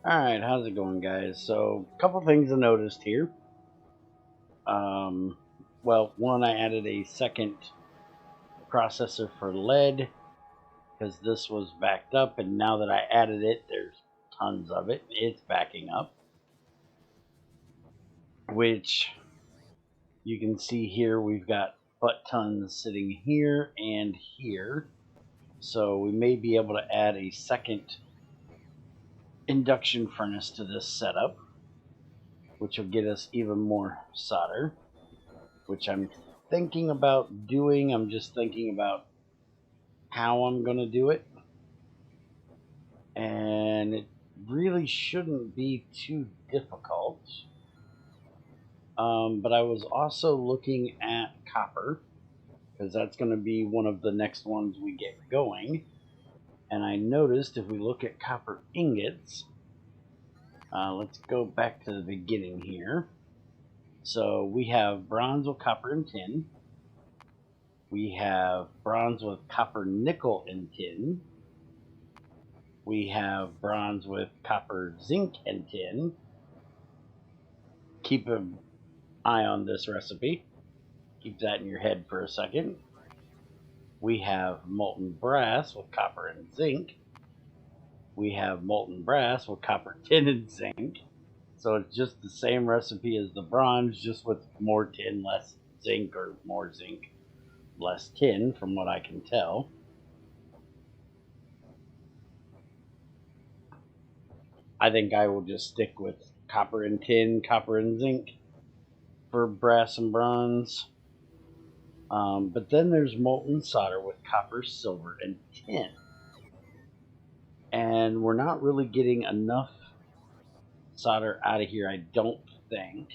Alright, how's it going, guys? So, a couple things I noticed here. Well, one, I added a second processor for lead because this was backed up, and now that I added it, there's tons of it. It's backing up, which you can see here. We've got butt tons sitting here and here, so we may be able to add a second induction furnace to this setup, which will get us even more solder, which I'm thinking about doing. I'm just thinking about how I'm going to do it. And it really shouldn't be too difficult. But I was also looking at copper, because that's going to be one of the next ones we get going. And I noticed if we look at copper ingots, let's go back to the beginning here. So we have bronze with copper and tin. We have bronze with copper, nickel, and tin. We have bronze with copper, zinc, and tin. Keep an eye on this recipe. Keep that in your head for a second. We have molten brass with copper and zinc. We have molten brass with copper, tin, and zinc. So it's just the same recipe as the bronze, just with more tin, less zinc, or more zinc, less tin, from what I can tell. I think I will just stick with copper and tin, copper and zinc for brass and bronze. But then there's molten solder with copper, silver, and tin. And we're not really getting enough solder out of here, I don't think.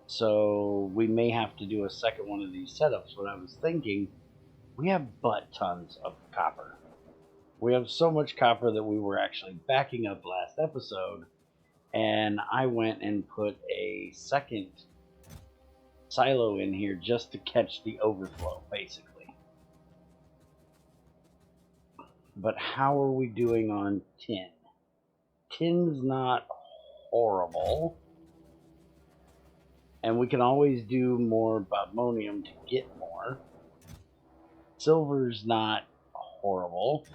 So we may have to do a second one of these setups. What I was thinking, we have butt tons of copper. We have so much copper that we were actually backing up last episode, and I went and put a second silo in here just to catch the overflow, basically. But how are we doing on tin? Tin's not horrible, and we can always do more bobmonium to get more. Silver's not horrible,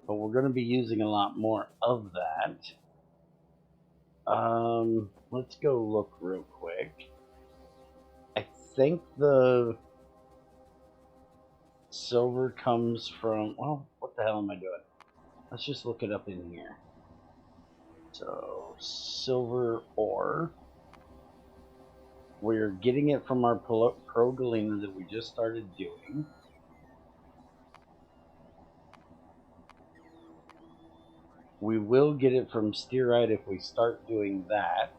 but we're going to be using a lot more of that. Let's go look real quick. I think the silver comes from, well, what the hell am I doing? Let's just look it up in here. So, silver ore. We're getting it from our Pro Galena that we just started doing. We will get it from stearite if we start doing that.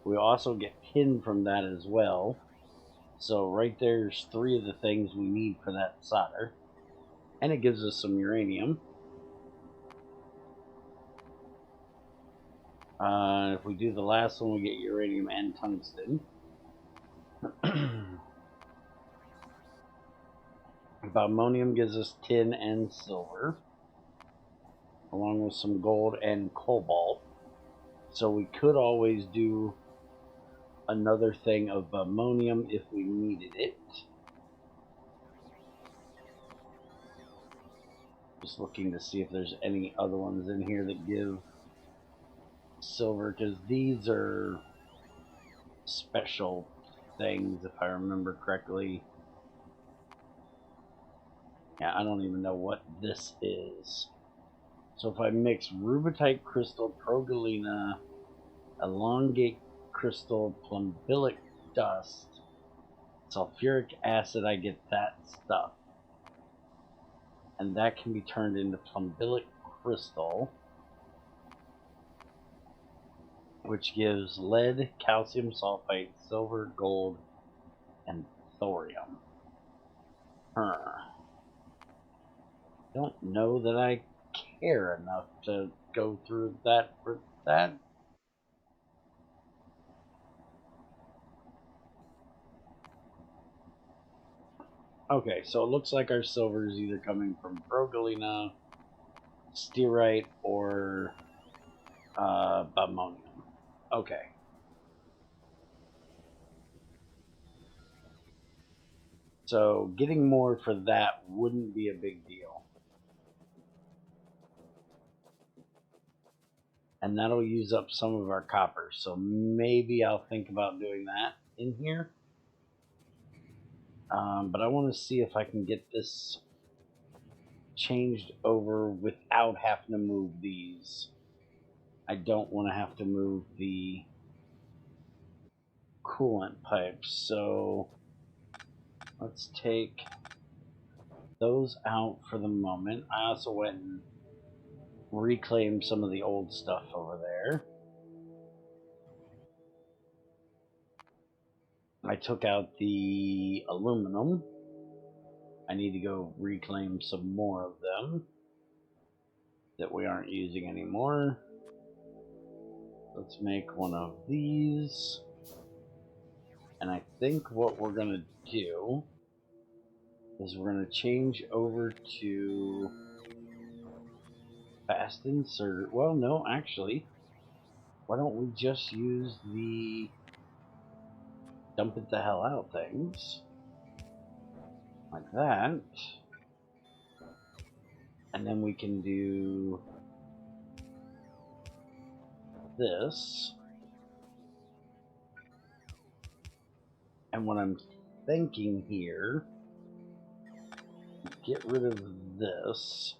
We also get tin from that as well. So right there's 3 of the things we need for that solder. And it gives us some uranium. If we do the last one, we get uranium and tungsten. Bobmonium gives us tin and silver, along with some gold and cobalt. So we could always do another thing of bobmonium if we needed it. Just looking to see if there's any other ones in here that give silver, because these are special things, if I remember correctly. Yeah, I don't even know what this is. So if I mix rubitite crystal, Pro Galena, elongate crystal, plumbilic dust, sulfuric acid, I get that stuff. And that can be turned into plumbilic crystal, which gives lead, calcium sulfate, silver, gold, and thorium. Don't know that I care enough to go through that for that. Okay, so it looks like our silver is either coming from Pro Galena, stearite, or Ammonium. Okay. So getting more for that wouldn't be a big deal. And that'll use up some of our copper. So maybe I'll think about doing that in here. But I want to see if I can get this changed over without having to move these. I don't want to have to move the coolant pipes. So let's take those out for the moment. I also went and reclaimed some of the old stuff over there. I took out the aluminum. I need to go reclaim some more of them that we aren't using anymore. Let's make one of these. And I think what we're going to do is we're going to change over to fast insert. Well, no, actually, why don't we just use the dump it the hell out things like that, and then we can do this. And what I'm thinking here, get rid of this,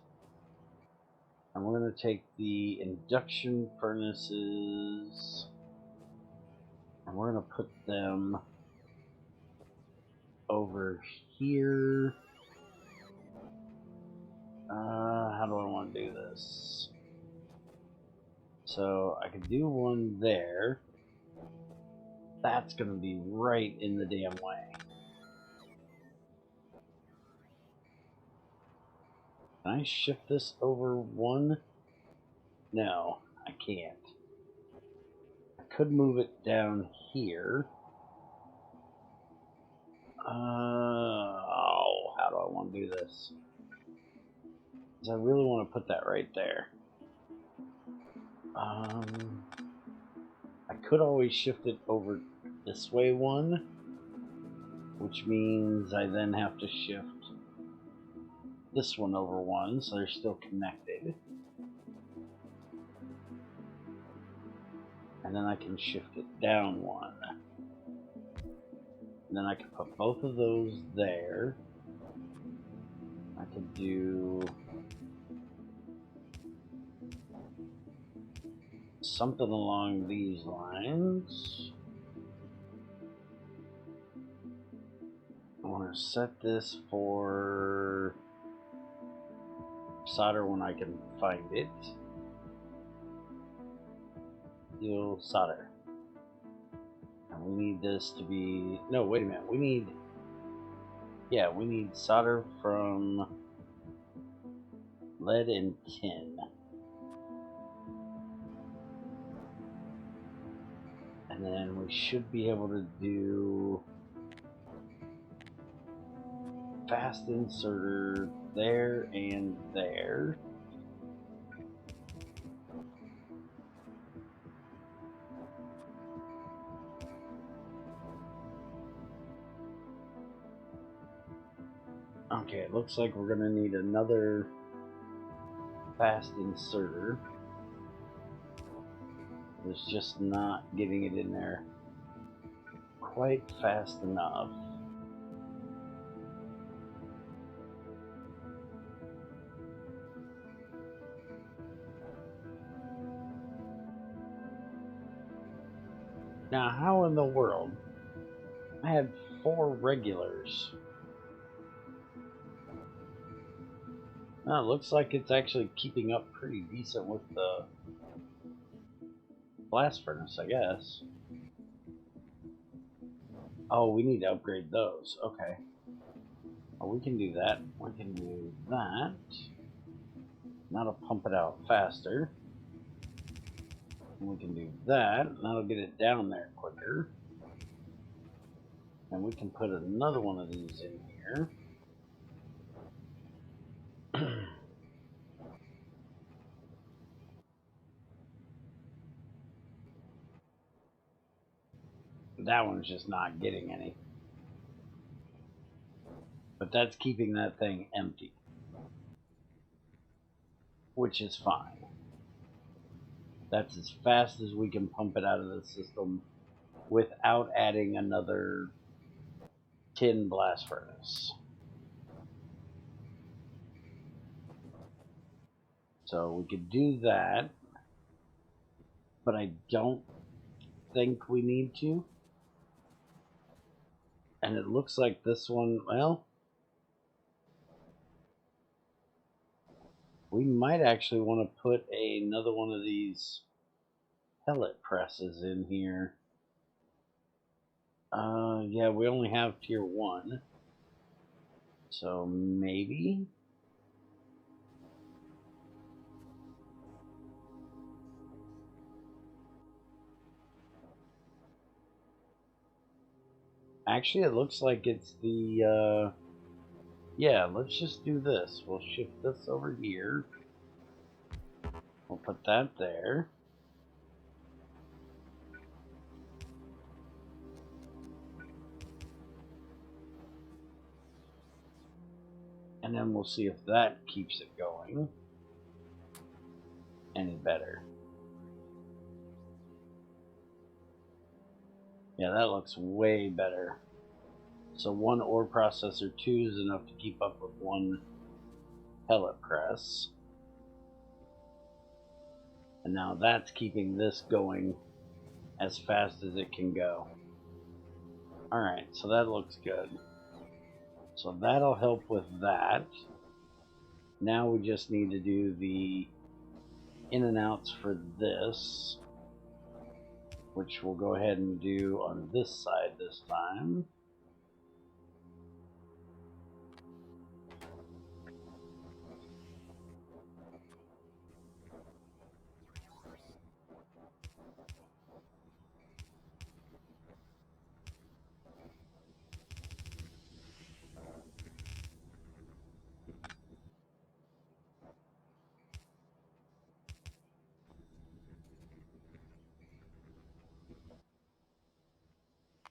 and we're going to take the induction furnaces and we're going to put them over here. How do I want to do this? So I could do one there. That's going to be right in the damn way. Can I shift this over one? No, I can't. I could move it down here. Oh, how do I want to do this? Because I really want to put that right there. I could always shift it over this way one, which means I then have to shift this one over one, so they're still connected. And then I can shift it down one. And then I can put both of those there. I could do something along these lines. I want to set this for solder when I can find it. Steel solder. And we need this to be... No, wait a minute. We need... Yeah, we need solder from lead and tin. And then we should be able to do fast inserter there and there. Okay, it looks like we're gonna need another fast inserter. It's just not getting it in there quite fast enough. Now, how in the world? I had 4 regulars. Now, it looks like it's actually keeping up pretty decent with the blast furnace, I guess. Oh, we need to upgrade those. Okay. Oh, we can do that. We can do that. That'll pump it out faster. And we can do that. That'll get it down there quicker. And we can put another one of these in here. that one's just not getting any. But that's keeping that thing empty, which is fine. That's as fast as we can pump it out of the system without adding another tin blast furnace. So we could do that, but I don't think we need to. And it looks like this one, well, we might actually want to put another one of these pellet presses in here. Yeah, we only have tier 1. So maybe. Actually, it looks like it's the, yeah, let's just do this. We'll shift this over here. We'll put that there. And then we'll see if that keeps it going any better. Yeah, that looks way better. So 1 ore processor 2 is enough to keep up with 1 pellet press. And now that's keeping this going as fast as it can go. Alright, so that looks good. So that'll help with that. Now we just need to do the in and outs for this, which we'll go ahead and do on this side this time.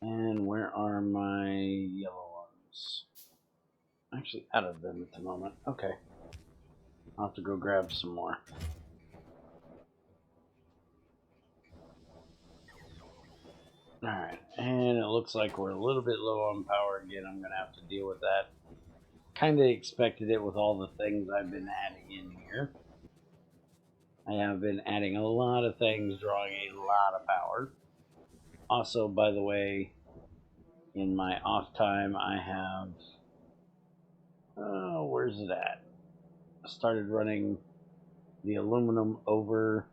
And where are my yellow ones? Actually, out of them at the moment. Okay. I'll have to go grab some more. Alright, and it looks like we're a little bit low on power again. I'm going to have to deal with that. Kind of expected it with all the things I've been adding in here. I have been adding a lot of things, drawing a lot of power. Also, by the way, in my off time, I have, where's it at? I started running the aluminum over,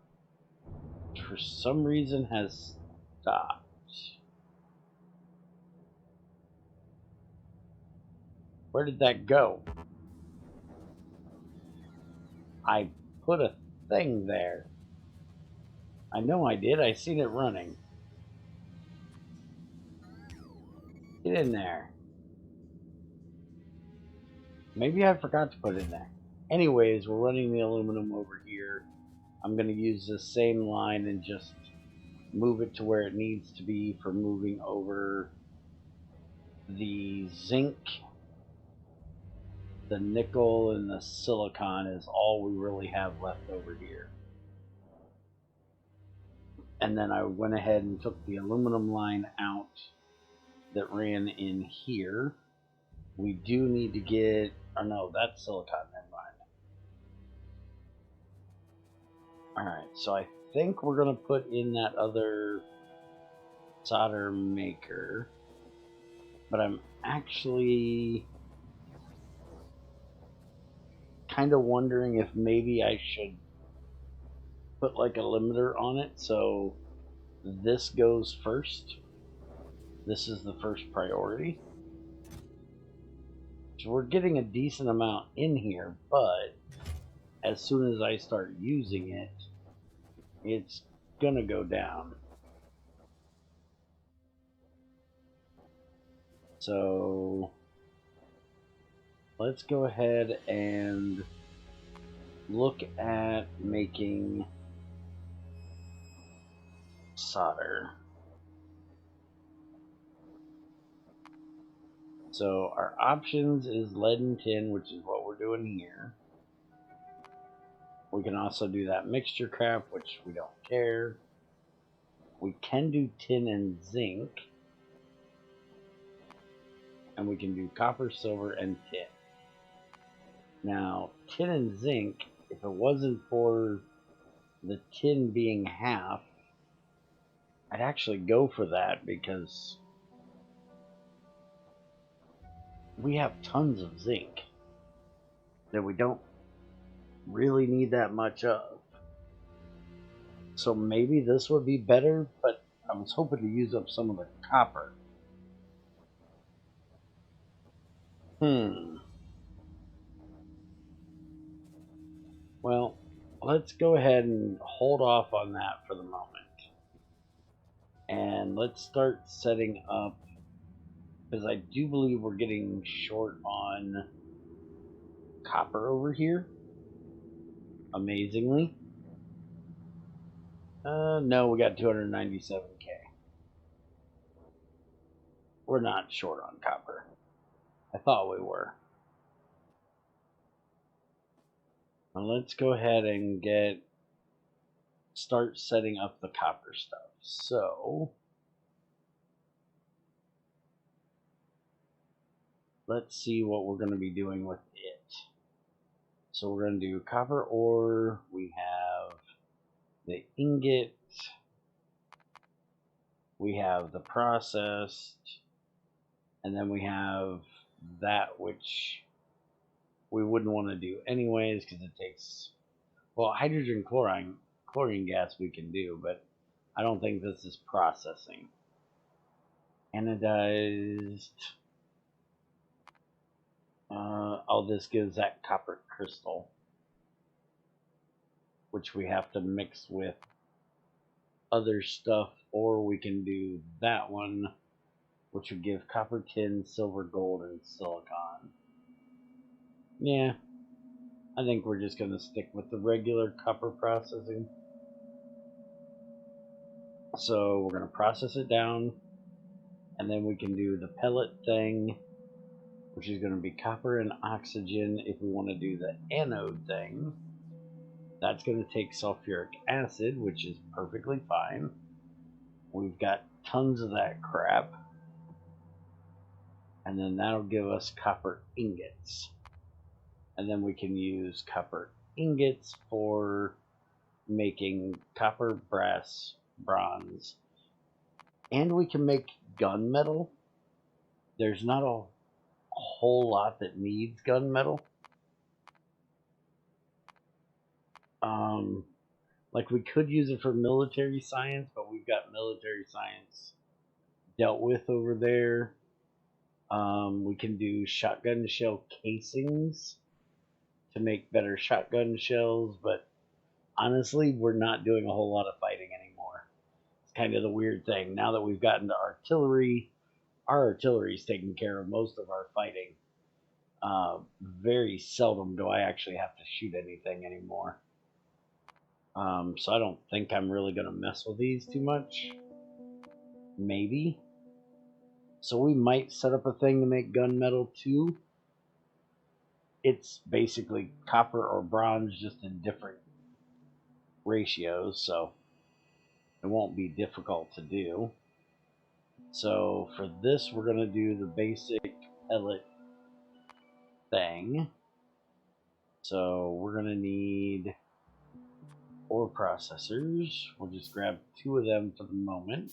which for some reason has stopped. Where did that go? I put a thing there. I know I did. I seen it running. Get in there. Maybe I forgot to put it in there. Anyways, we're running the aluminum over here. I'm going to use the same line and just move it to where it needs to be for moving over the zinc. The nickel and the silicon is all we really have left over here. And then I went ahead and took the aluminum line out that ran in here. We do need to get, or no, that's silicon, never mind. Alright, so I think we're going to put in that other solder maker. But I'm actually kind of wondering if maybe I should put like a limiter on it so this goes first. This is the first priority. So we're getting a decent amount in here, but as soon as I start using it, it's gonna go down. So let's go ahead and look at making solder. So our options is lead and tin, which is what we're doing here. We can also do that mixture crap, which we don't care. We can do tin and zinc. And we can do copper, silver, and tin. Now, tin and zinc, if it wasn't for the tin being half, I'd actually go for that because we have tons of zinc that we don't really need that much of. So maybe this would be better, but I was hoping to use up some of the copper. Well, let's go ahead and hold off on that for the moment. And let's start setting up, because I do believe we're getting short on copper over here. Amazingly. No, we got 297k. We're not short on copper. I thought we were. Now let's go ahead and start setting up the copper stuff. So let's see what we're going to be doing with it. So we're going to do copper ore. We have the ingot. We have the processed. And then we have that which we wouldn't want to do anyways because it takes, well, hydrogen chlorine gas we can do, but I don't think this is processing. Anodized. Oh, this gives that copper crystal, which we have to mix with other stuff, or we can do that one, which would give copper, tin, silver, gold, and silicon. Yeah, I think we're just going to stick with the regular copper processing. So we're going to process it down, and then we can do the pellet thing, which is going to be copper and oxygen. If we want to do the anode thing, that's going to take sulfuric acid, which is perfectly fine. We've got tons of that crap. And then that'll give us copper ingots. And then we can use copper ingots for making copper, brass, bronze. And we can make gunmetal. There's not a whole lot that needs gunmetal. Like we could use it for military science, but we've got military science dealt with over there. We can do shotgun shell casings to make better shotgun shells, but honestly, we're not doing a whole lot of fighting anymore. It's kind of the weird thing. Now that we've gotten to artillery, our artillery's taking care of most of our fighting. Very seldom do I actually have to shoot anything anymore. So I don't think I'm really going to mess with these too much. Maybe. So we might set up a thing to make gunmetal too. It's basically copper or bronze, just in different ratios, so it won't be difficult to do. So for this, we're going to do the basic pellet thing. So we're going to need ore processors. We'll just grab 2 of them for the moment.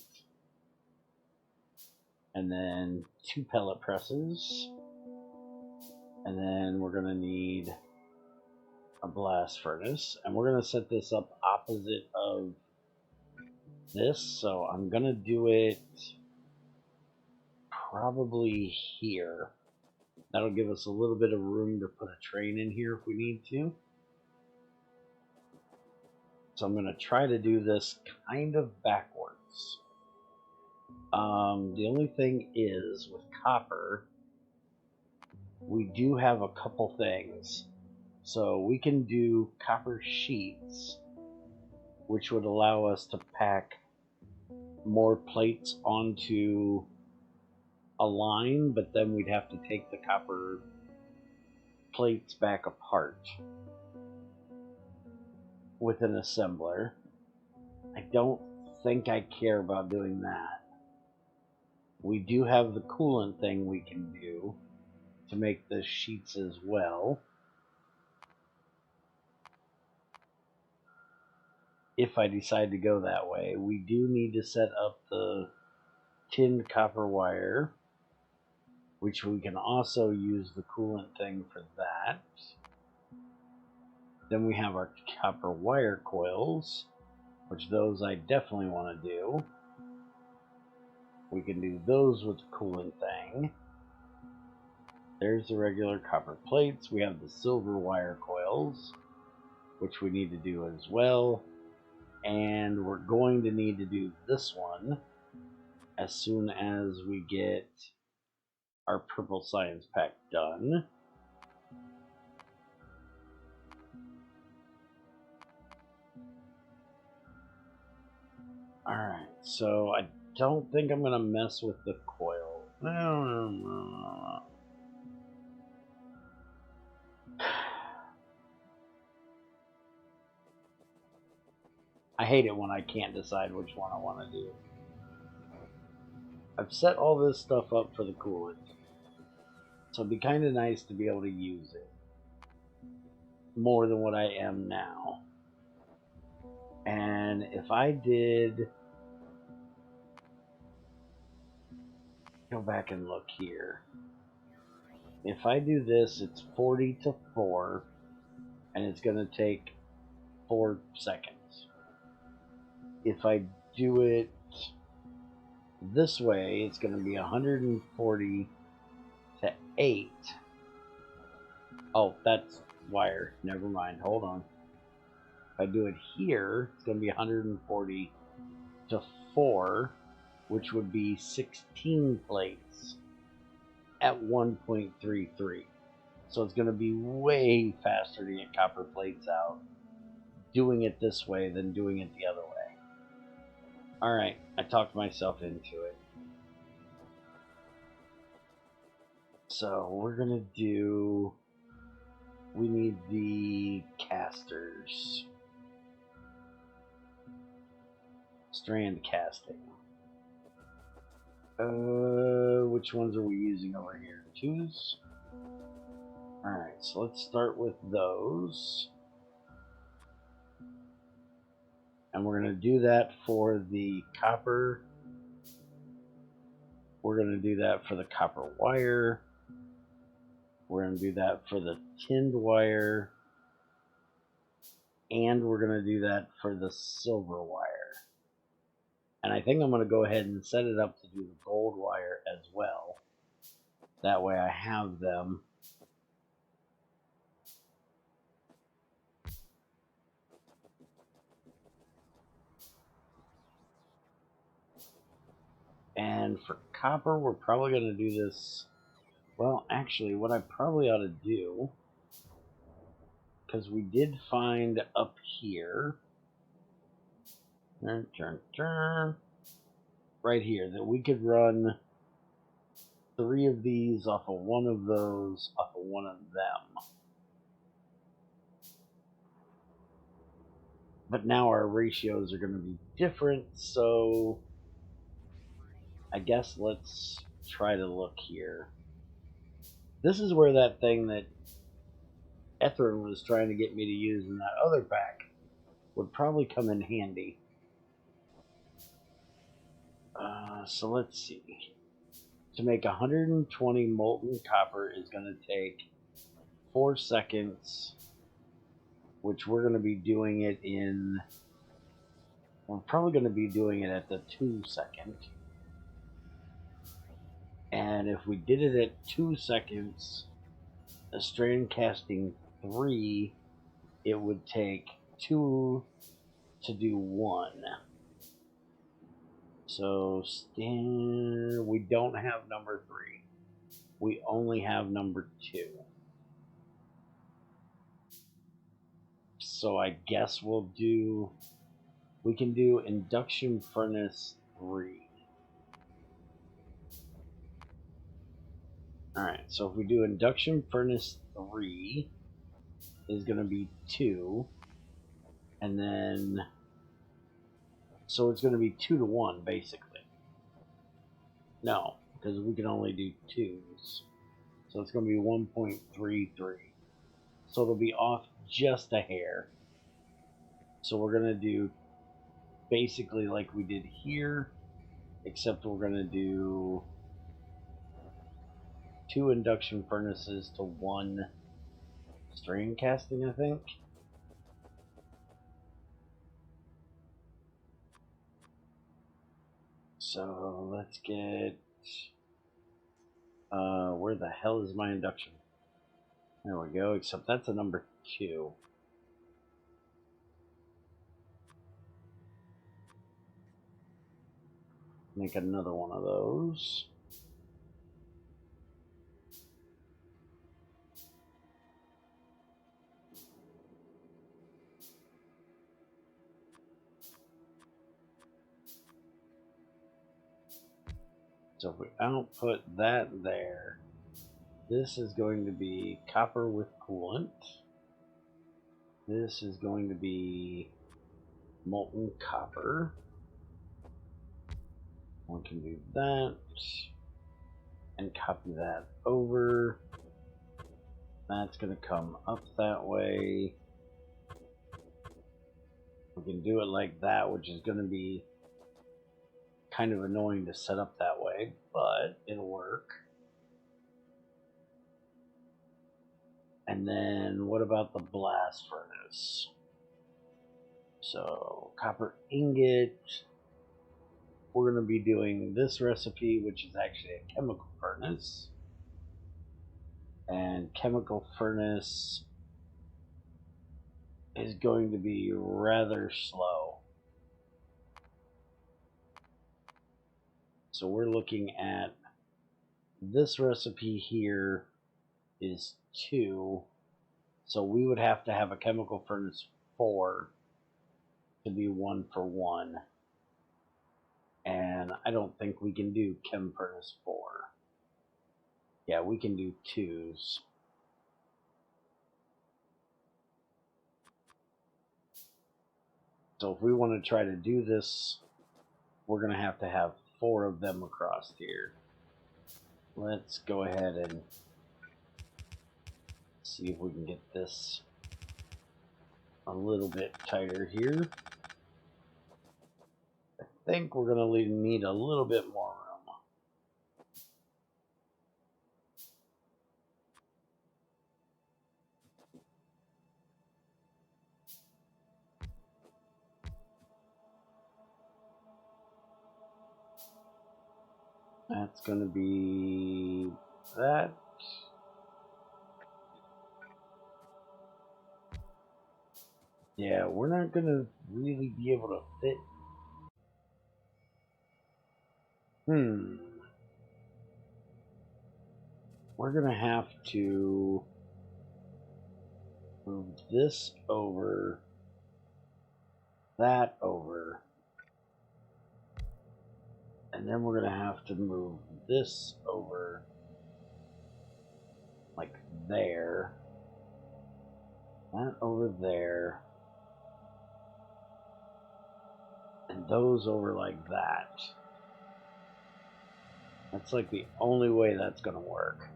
And then 2 pellet presses. And then we're going to need a blast furnace. And we're going to set this up opposite of this. So I'm going to do it probably here. That'll give us a little bit of room to put a train in here if we need to. So I'm going to try to do this kind of backwards. The only thing is, with copper, we do have a couple things. So we can do copper sheets, which would allow us to pack more plates onto a line, but then we'd have to take the copper plates back apart with an assembler. I don't think I care about doing that. We do have the coolant thing we can do to make the sheets as well. If I decide to go that way, we do need to set up the tinned copper wire, which we can also use the coolant thing for that. Then we have our copper wire coils, which those I definitely want to do. We can do those with the coolant thing. There's the regular copper plates. We have the silver wire coils, which we need to do as well. And we're going to need to do this one as soon as we get our purple science pack done. Alright, so I don't think I'm going to mess with the coil. No. I hate it when I can't decide which one I want to do. I've set all this stuff up for the coolant, so it'd be kind of nice to be able to use it more than what I am now. And if I did go back and look here, if I do this, it's 40 to 4, and it's going to take 4 seconds. If I do it this way, it's going to be 140 to 8. Oh, that's wire. Never mind. Hold on. If I do it here, it's going to be 140 to 4, which would be 16 plates at 1.33. So it's going to be way faster to get copper plates out doing it this way than doing it the other way. Alright, I talked myself into it. So we're going to do... We need the casters. Strand casting. Which ones are we using over here? 2s? Alright, so let's start with those. And we're going to do that for the copper. We're going to do that for the copper wire. We're going to do that for the tinned wire. And we're going to do that for the silver wire. And I think I'm going to go ahead and set it up to do the gold wire as well. That way I have them. And for copper, we're probably going to do this. Well, actually, what I probably ought to do, because we did find up here, right here, that we could run 3 of these off of one of those, off of one of them. But now our ratios are going to be different, so I guess let's try to look here. This is where that thing that Etherin was trying to get me to use in that other pack would probably come in handy. So let's see. To make 120 molten copper is going to take 4 seconds, which we're going to be doing it in... We're probably going to be doing it at the 2 second. And if we did it at 2 seconds, a strand casting 3, it would take 2 to do 1. So we don't have number 3. We only have number 2. So I guess we can do induction furnace 3. Alright, so if we do induction furnace 3 is going to be 2. And then, so it's going to be 2 to 1 basically. No, because we can only do 2s. So it's going to be 1.33. So it'll be off just a hair. So we're going to do basically like we did here, except we're going to do 2 induction furnaces to 1 strain casting, I think. So let's get, where the hell is my induction? There we go, except that's a number 2. Make another one of those. So if we output that there, this is going to be copper with coolant. This is going to be molten copper. One can do that and copy that over. That's going to come up that way. We can do it like that, which is going to be kind of annoying to set up that way, but it'll work. And then what about the blast furnace? So copper ingot, we're going to be doing this recipe, which is actually a chemical furnace. And chemical furnace is going to be rather slow. So we're looking at this recipe here is 2. So we would have to have a chemical furnace 4 to be 1 for 1. And I don't think we can do chem furnace 4. Yeah, we can do 2s. So if we want to try to do this, we're going to have 4 of them across here. Let's go ahead and see if we can get this a little bit tighter here. I think we're going to need a little bit more room. That's going to be that. Yeah, we're not going to really be able to fit. We're going to have to move this over, that over, and then we're going to have to move this over like there, that over there, and those over like that. That's like the only way that's going to work.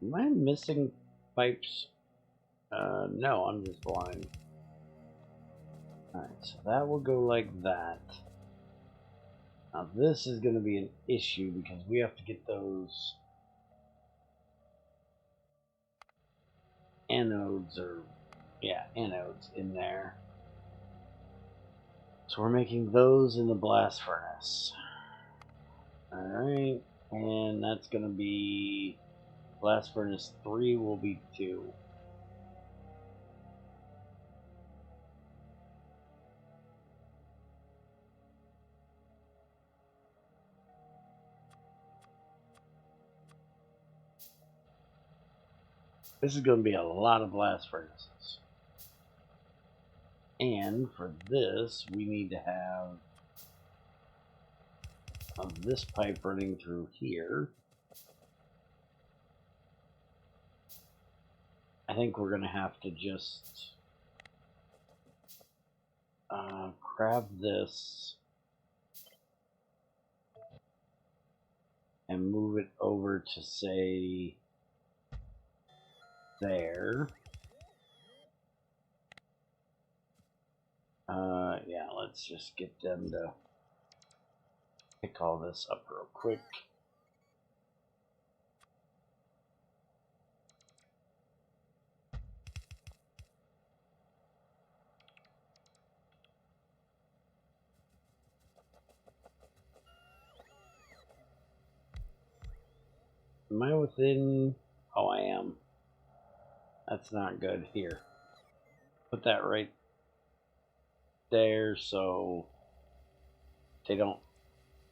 Am I missing pipes? No, I'm just blind. Alright, so that will go like that. Now this is going to be an issue because we have to get those anodes, or yeah, anodes in there. So we're making those in the blast furnace. Alright, and that's going to be blast furnace 3 will be 2. This is going to be a lot of blast furnaces. And for this, we need to have this pipe running through here. I think we're going to have to just grab this and move it over to, say, there. Yeah, let's just get them to pick all this up real quick. Am I within? Oh, I am. That's not good. Here. Put that right there so they don't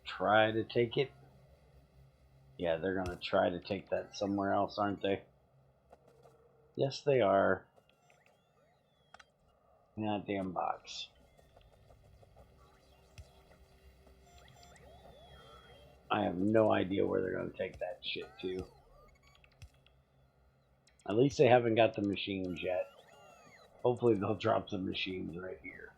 try to take it. Yeah, they're going to try to take that somewhere else, aren't they? Yes, they are. In that damn box. I have no idea where they're going to take that shit to. At least they haven't got the machines yet. Hopefully they'll drop the machines right here.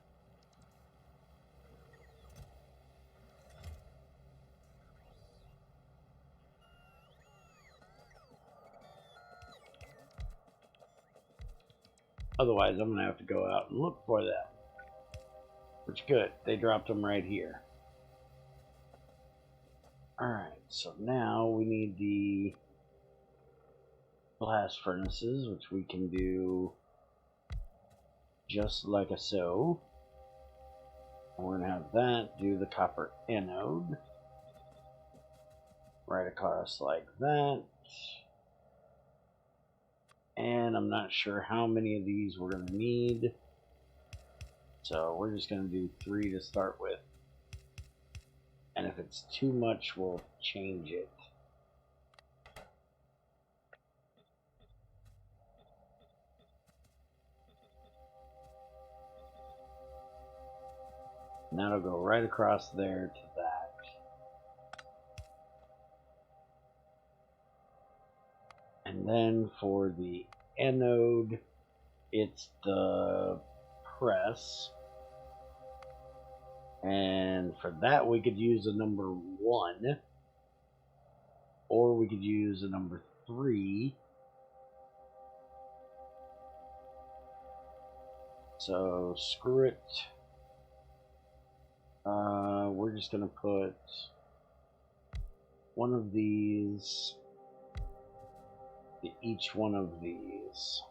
Otherwise, I'm going to have to go out and look for them. Which, good. They dropped them right here. Alright, so now we need the blast furnaces, which we can do just like a so. We're going to have that do the copper anode. Right across like that. And I'm not sure how many of these we're going to need. So we're just going to do 3 to start with. And if it's too much, we'll change it. And that'll go right across there to that. And then for the anode, it's the press. And for that, we could use a number 1. Or we could use a number 3. So screw it. We're just going to put one of these to each one of these.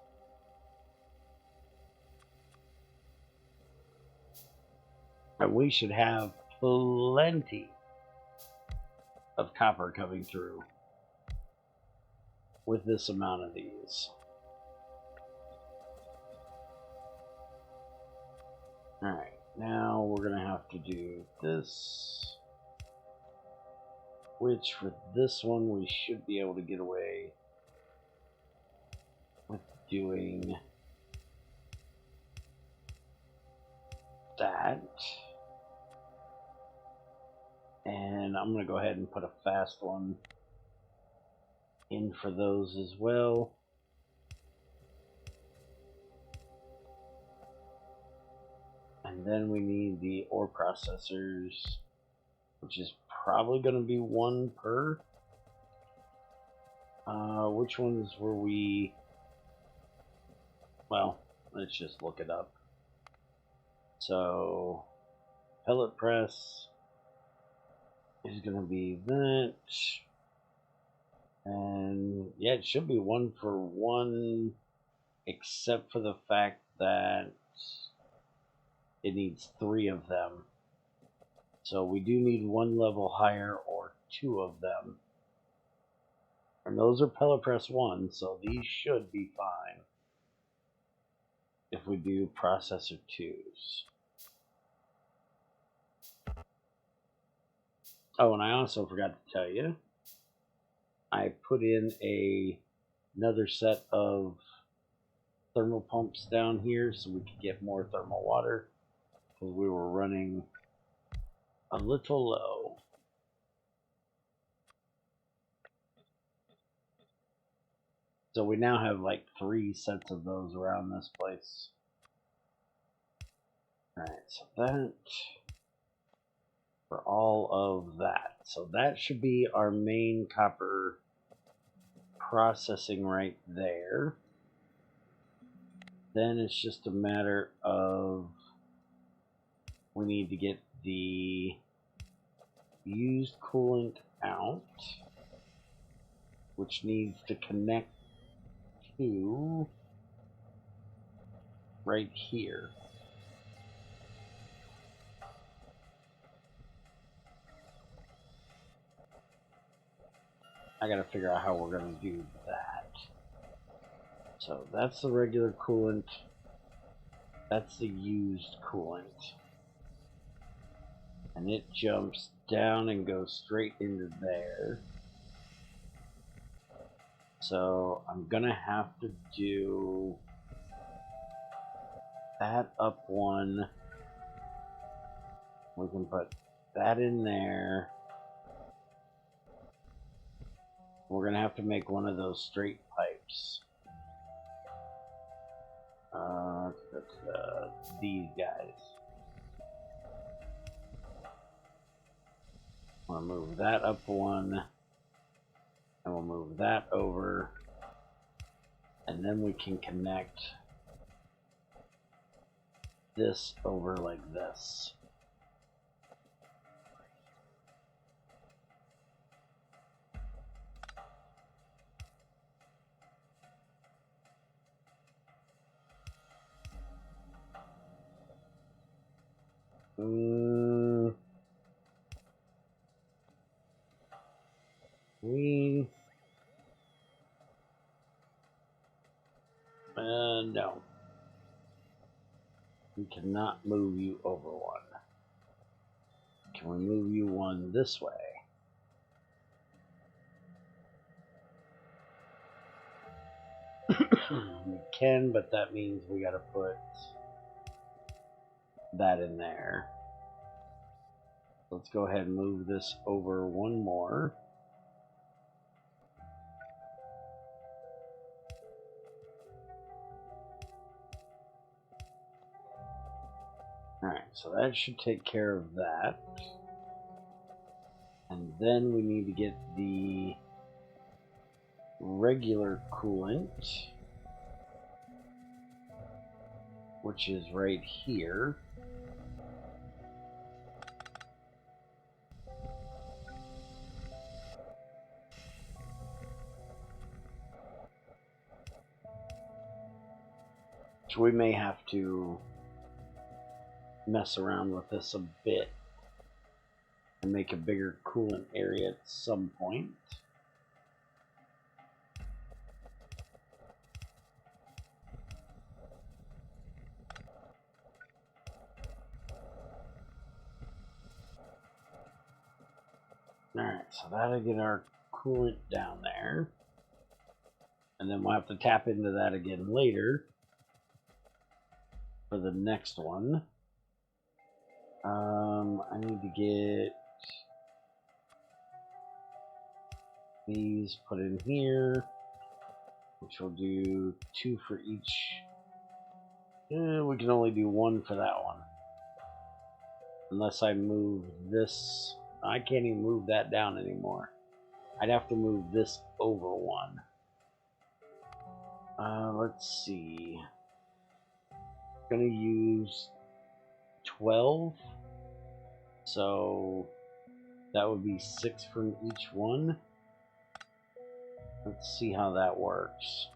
And we should have plenty of copper coming through with this amount of these. Alright, now we're going to have to do this, which for this one we should be able to get away with doing that. And I'm going to go ahead and put a fast one in for those as well. And then we need the ore processors, which is probably going to be 1 per. Which ones were we? Well, let's just look it up. So, pellet press is going to be that. And yeah, it should be 1 for 1, except for the fact that it needs 3 of them. So we do need 1 level higher or 2 of them. And those are pellet press 1, so these should be fine if we do processor 2s. Oh, and I also forgot to tell you, I put in another set of thermal pumps down here so we could get more thermal water because we were running a little low. So we now have like 3 sets of those around this place. Alright, so that for all of that. So that should be our main copper processing right there. Then it's just a matter of we need to get the used coolant out, which needs to connect to right here. I gotta figure out how we're gonna do that. So that's the regular coolant. That's the used coolant. And it jumps down and goes straight into there. So I'm gonna have to do that up one. We can put that in there. We're gonna have to make one of those straight pipes. These guys. We'll move that up one, and we'll move that over, and then we can connect this over like this. No. We cannot move you over one. Can we move you one this way? We can, but that means we gotta put that in there. Let's go ahead and move this over one more. Alright, so that should take care of that. And then we need to get the regular coolant, which is right here. So we may have to mess around with this a bit and make a bigger coolant area at some point. Alright, so that'll get our coolant down there. And then we'll have to tap into that again later for the next one. I need to get these put in here, which will do 2 for each. We can only do 1 for that one. Unless I move this. I can't even move that down anymore. I'd have to move this over 1. Let's see. I'm gonna use 12. So that would be 6 from each one. Let's see how that works.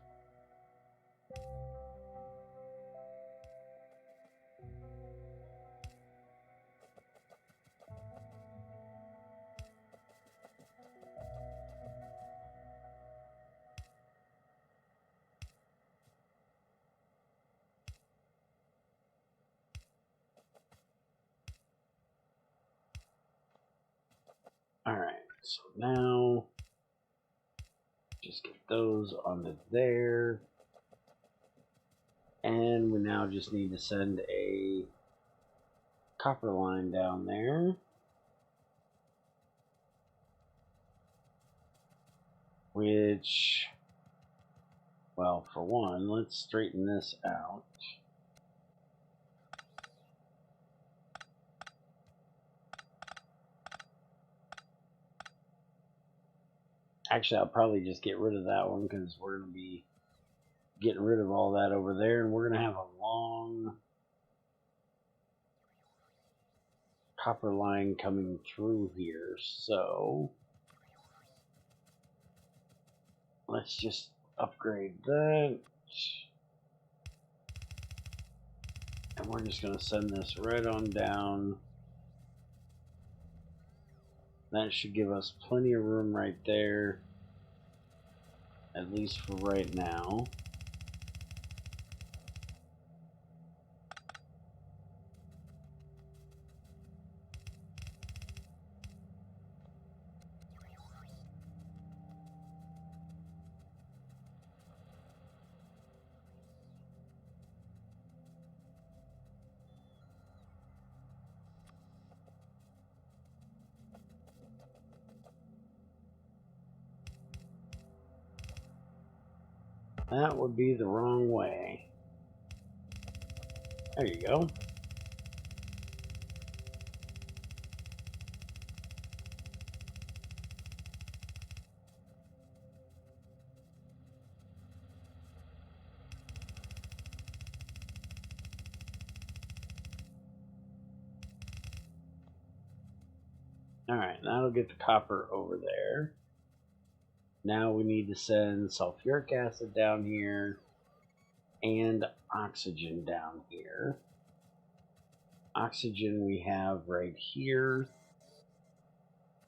Alright, so now just get those onto there. And we now just need to send a copper line down there. Which, well, for one, let's straighten this out. Actually, I'll probably just get rid of that one because we're going to be getting rid of all that over there, and we're going to have a long copper line coming through here. So let's just upgrade that. And we're just going to send this right on down. That should give us plenty of room right there, at least for right now. That would be the wrong way. There you go. Alright, that'll get the copper over there. Now we need to send sulfuric acid down here and oxygen down here. Oxygen we have right here.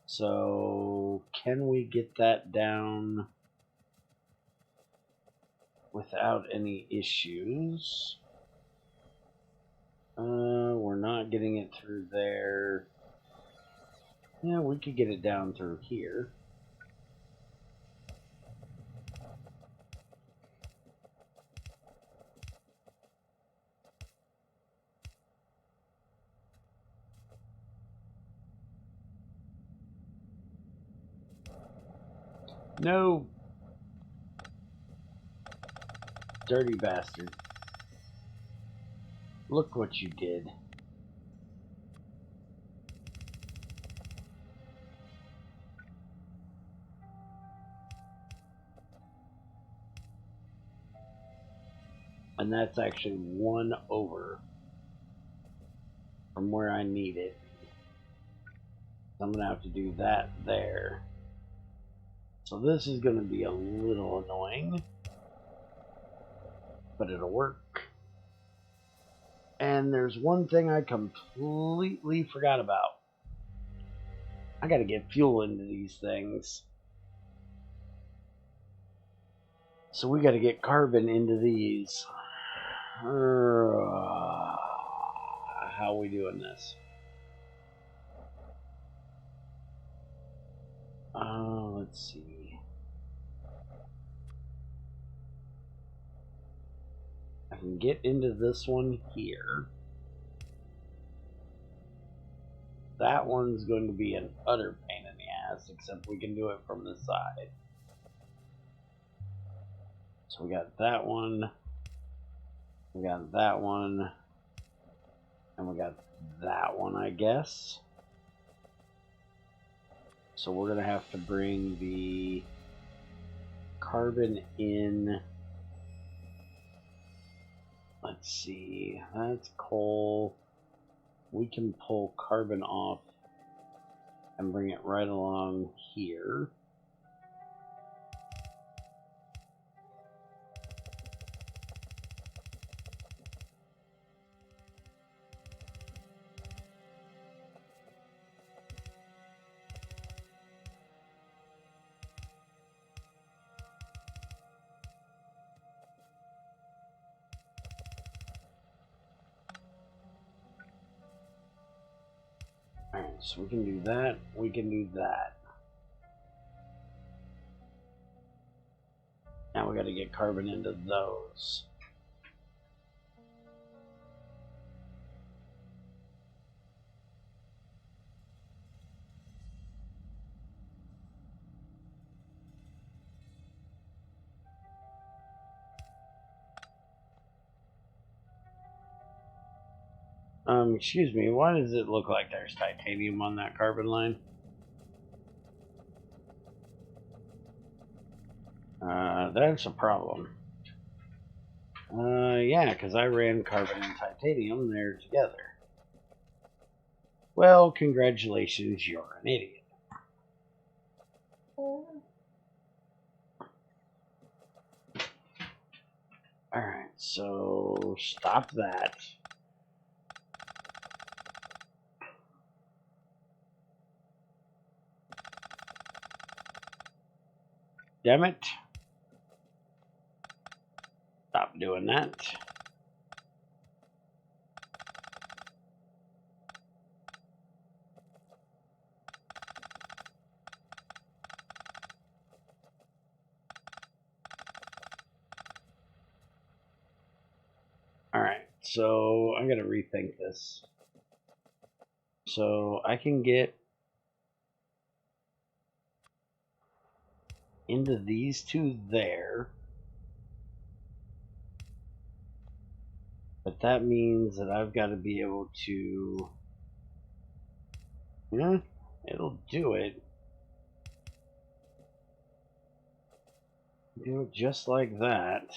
So can we get that down without any issues? We're not getting it through there. Yeah, we could get it down through here. No! Dirty bastard. Look what you did. And that's actually one over from where I need it. I'm going to have to do that there. So this is going to be a little annoying, but it'll work. And there's one thing I completely forgot about. I got to get fuel into these things. So we got to get carbon into these. How are we doing this? Let's see. I can get into this one here. That one's going to be an utter pain in the ass, except we can do it from the side. So we got that one, we got that one, and we got that one, I guess. So we're going to have to bring the carbon in. Let's see, that's coal. We can pull carbon off and bring it right along here. Alright, so we can do that, we can do that. Now we got to get carbon into those. Excuse me, why does it look like there's titanium on that carbon line? That's a problem. Yeah, because I ran carbon and titanium there together. Well, congratulations, you're an idiot. Alright, so stop that. Damn it. Stop doing that. Alright, so I'm going to rethink this. So I can get into these two there. But that means that I've got to be able to... Yeah, it'll do it. Do it just like that.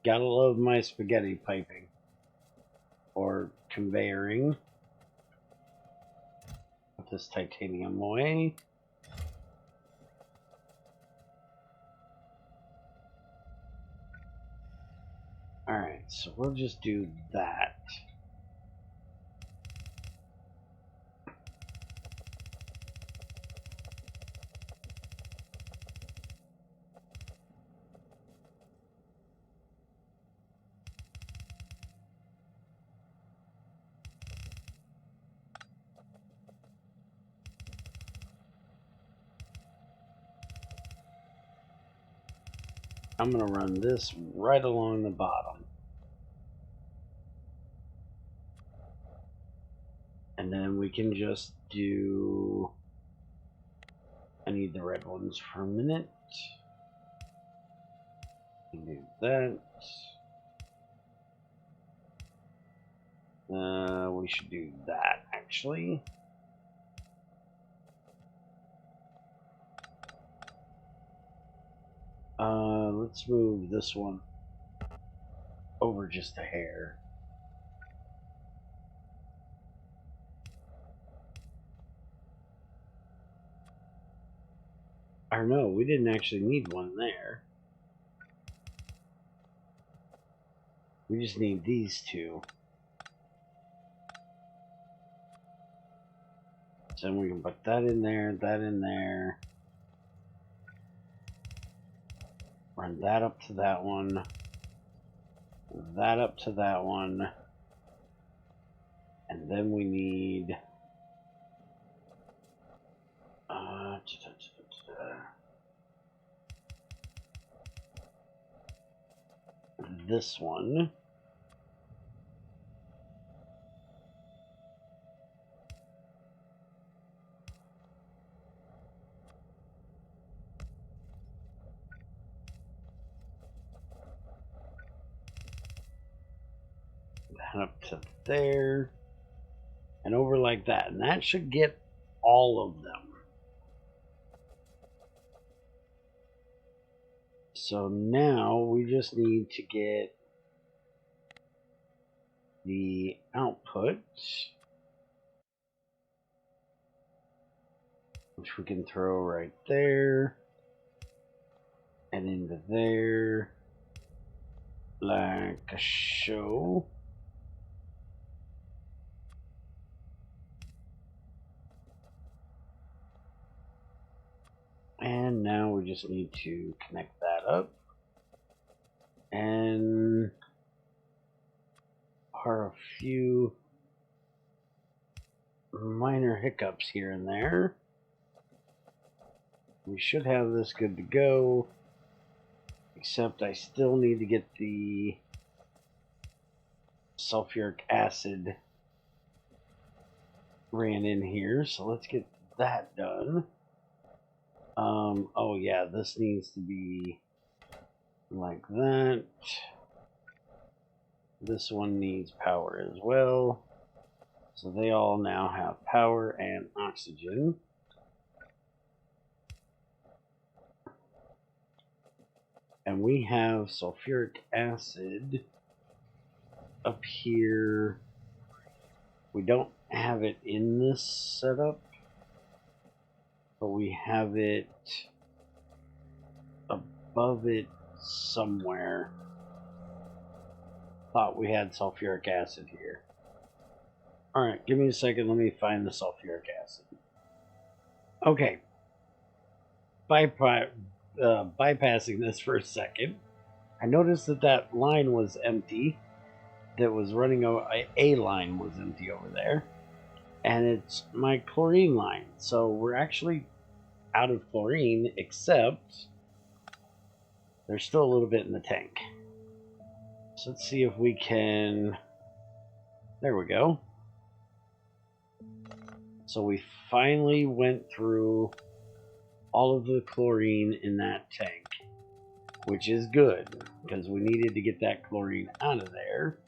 Gotta love my spaghetti piping. Or conveyoring. Put this titanium away. Alright, so we'll just do that. I'm going to run this right along the bottom. And then we can just do... I need the red ones for a minute. Do that. We should do that, actually. Let's move this one over just a hair. Or no, we didn't actually need one there. We just need these two. So then we can put that in there, that in there. Run that up to that one. That up to that one. And then we need... this one. That up to there. And over like that. And that should get all of them. So now we just need to get the output, which we can throw right there and into there like a show. And now we just need to connect that up. And are a few minor hiccups here and there. We should have this good to go, except I still need to get the sulfuric acid ran in here, so let's get that done. Oh yeah, this needs to be like that. This one needs power as well. So they all now have power and oxygen. And we have sulfuric acid up here. We don't have it in this setup, but we have it above it somewhere. Thought we had sulfuric acid here. Alright, give me a second. Let me find the sulfuric acid. Okay. Bypassing this for a second, I noticed that that line was empty. That was running a line was empty over there, and it's my chlorine line. So we're actually out of chlorine, except there's still a little bit in the tank. So let's see if we can. There we go. So we finally went through all of the chlorine in that tank, which is good because we needed to get that chlorine out of there.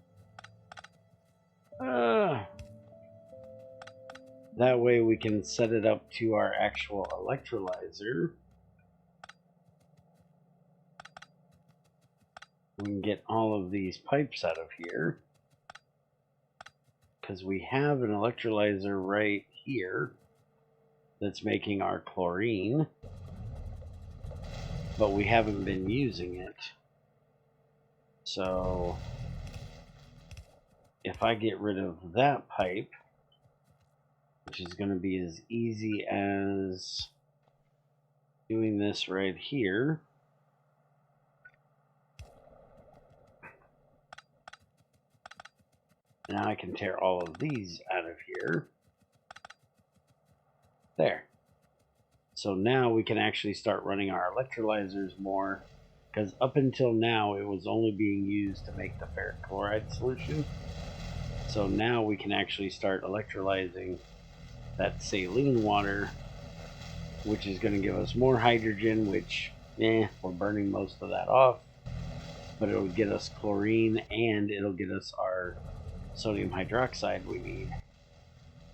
That way we can set it up to our actual electrolyzer. We can get all of these pipes out of here because we have an electrolyzer right here that's making our chlorine, but we haven't been using it. So if I get rid of that pipe, which is going to be as easy as doing this right here, now I can tear all of these out of here. There. So now we can actually start running our electrolyzers more, because up until now it was only being used to make the ferric chloride solution. So now we can actually start electrolyzing that saline water, which is going to give us more hydrogen, which, we're burning most of that off, but it'll get us chlorine and it'll get us our sodium hydroxide we need.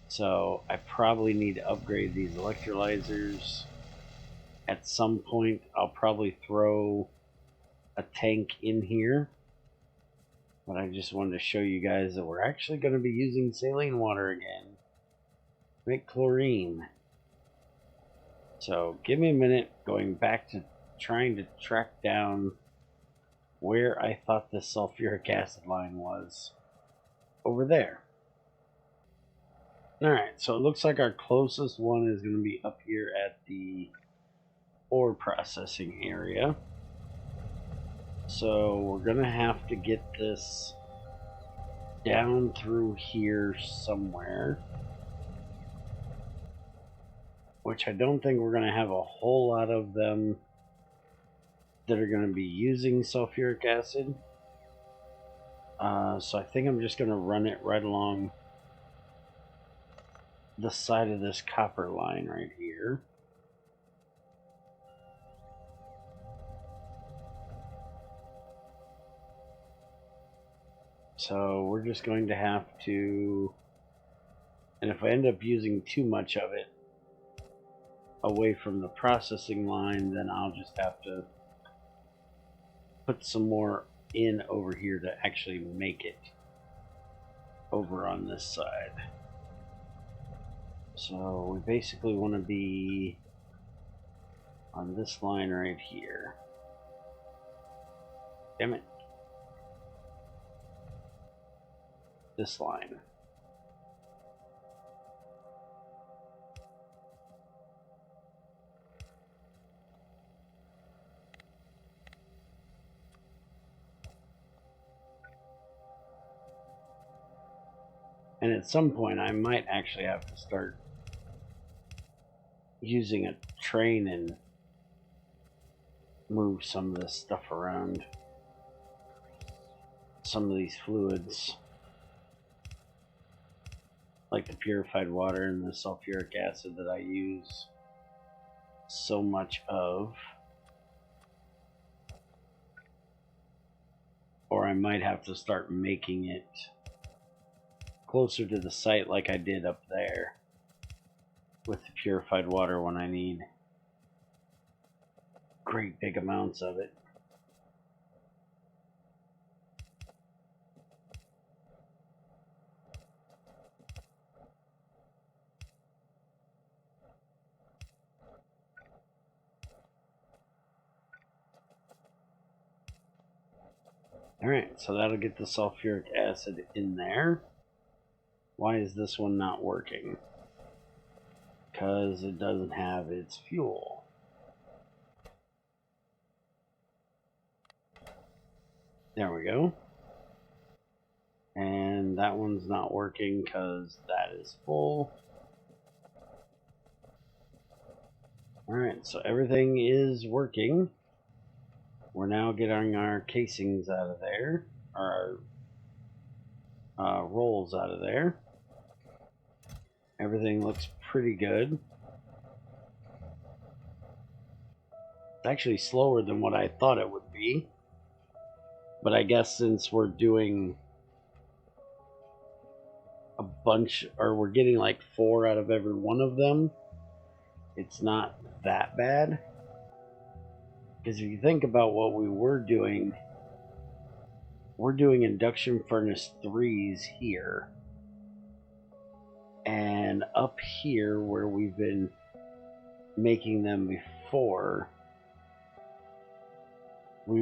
So I probably need to upgrade these electrolyzers. At some point, I'll probably throw a tank in here. But I just wanted to show you guys that we're actually going to be using saline water again. Make chlorine. So give me a minute going back to trying to track down where I thought the sulfuric acid line was. Over there. Alright, so it looks like our closest one is going to be up here at the ore processing area. So we're going to have to get this down through here somewhere, which I don't think we're going to have a whole lot of them that are going to be using sulfuric acid. So I think I'm just going to run it right along the side of this copper line right here. So we're just going to have to, and if I end up using too much of it away from the processing line, then I'll just have to put some more in over here to actually make it over on this side. So we basically want to be on this line right here. Damn it. This line. And at some point I might actually have to start using a train and move some of this stuff around. Some of these fluids, like the purified water and the sulfuric acid that I use so much of. or I might have to start making it closer to the site like I did up there with the purified water when I need great big amounts of it. Alright, so that'll get the sulfuric acid in there. Why is this one not working? Because it doesn't have its fuel. There we go. And that one's not working because that is full. Alright, so everything is working. We're now getting our casings out of there, or our rolls out of there. Everything looks pretty good. It's actually slower than what I thought it would be. But I guess since we're doing a bunch, or we're getting like 4 out of every one of them, it's not that bad. Because if you think about what we were doing, we're doing induction furnace 3s here. And up here where we've been making them before, we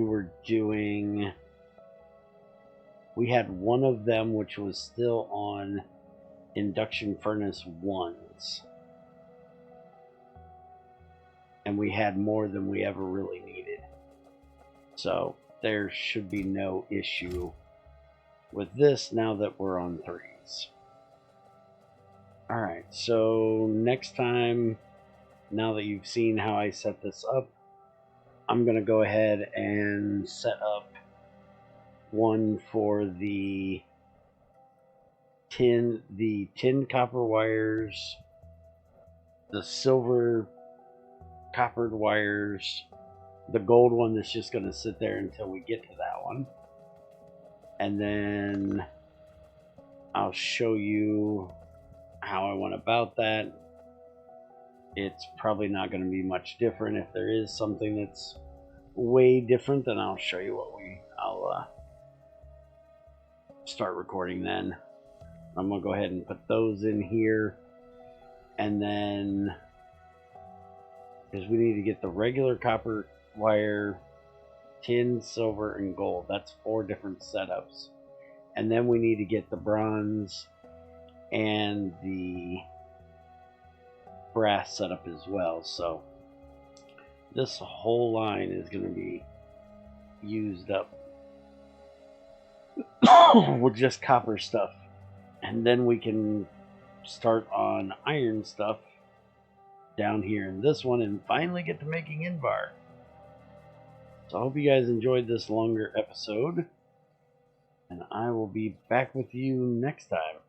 had one of them which was still on induction furnace 1s. And we had more than we ever really needed. So there should be no issue with this now that we're on 3s. Alright, so next time, now that you've seen how I set this up, I'm going to go ahead and set up one for the tin copper wires, the silver coppered wires, the gold one that's just going to sit there until we get to that one, and then I'll show you how I went about that. It's probably not going to be much different. If there is something that's way different, then I'll show you I'll start recording then. I'm going to go ahead and put those in here, and then because we need to get the regular copper wire, tin, silver, and gold. That's 4 different setups. And then we need to get the bronze and the brass setup as well. So this whole line is going to be used up with just copper stuff. And then we can start on iron stuff down here in this one and finally get to making Invar. So I hope you guys enjoyed this longer episode, and I will be back with you next time.